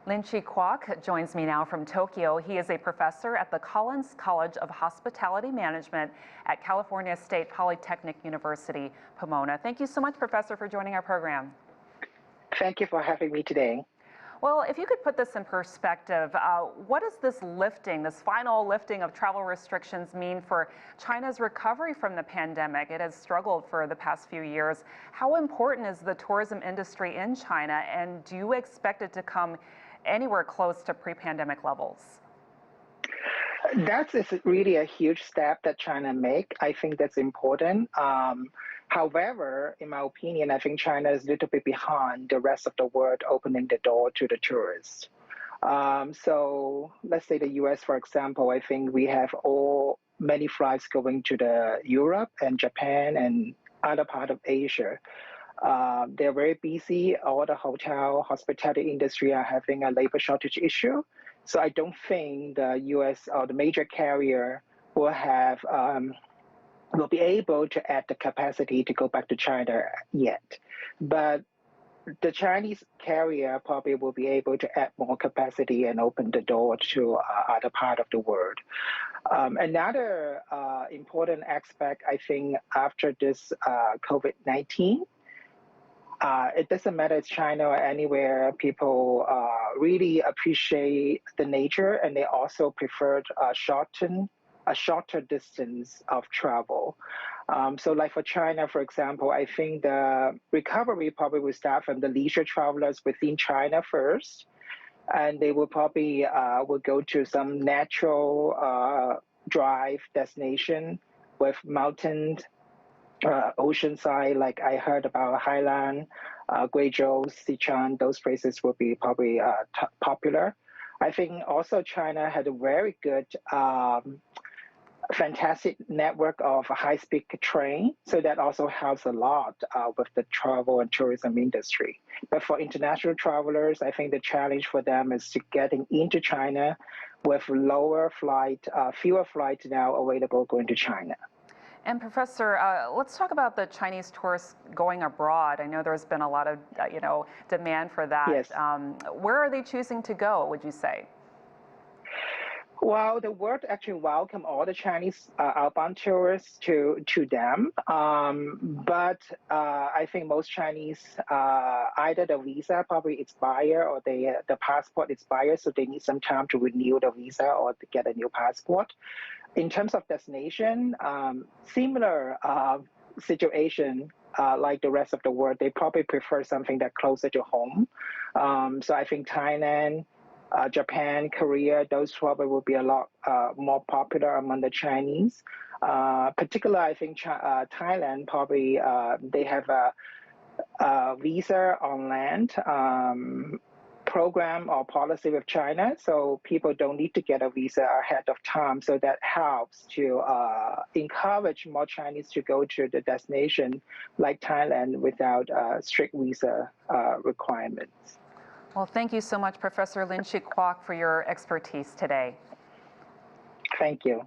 Linchi Kwok joins me now from Tokyo. He is a professor at the Collins College of Hospitality Management at California State Polytechnic University, Pomona. Thank you so much, Professor, for joining our program. Thank you for having me today. Well, if you could put this in perspective, what does this lifting, this final lifting of travel restrictions mean for China's recovery from the pandemic? It has struggled for the past few years. How important is the tourism industry in China, and do you expect it to come anywhere close to pre-pandemic levels? That's really a huge step that China make. I think that's important. However, in my opinion, I think China is a little bit behind the rest of the world opening the door to the tourists. So let's say the US, for example, I think we have many flights going to the Europe and Japan and other part of Asia. They're very busy. All the hospitality industry are having a labor shortage issue. So I don't think the US or the major carrier will be able to add the capacity to go back to China yet. But the Chinese carrier probably will be able to add more capacity and open the door to other part of the world. Another important aspect, I think, after this COVID-19, it doesn't matter if it's China or anywhere, people really appreciate the nature, and they also prefer a shorter distance of travel. So like for China, for example, I think the recovery probably will start from the leisure travelers within China first, and they will probably will go to some natural drive destination with mountains, oceanside, like I heard about Hainan, Guizhou, Sichuan. Those places will be probably popular. I think also China had a very good, fantastic network of high-speed train, so that also helps a lot with the travel and tourism industry. But for international travelers, I think the challenge for them is to getting into China with fewer flights now available going to China. And Professor, let's talk about the Chinese tourists going abroad. I know there's been a lot of, demand for that. Yes. Where are they choosing to go, would you say? Well, the world actually welcome all the Chinese outbound tourists to them. But I think most Chinese, either the visa probably expire or the passport expires, so they need some time to renew the visa or to get a new passport. In terms of destination, similar situation like the rest of the world. They probably prefer something that's closer to home. So I think Thailand, Japan, Korea, those probably will be a lot more popular among the Chinese. Particularly, I think Thailand probably they have a visa on land program or policy with China, so people don't need to get a visa ahead of time. So that helps to encourage more Chinese to go to the destination like Thailand without strict visa requirements. Well, thank you so much, Professor Linchi Kwok, for your expertise today. Thank you.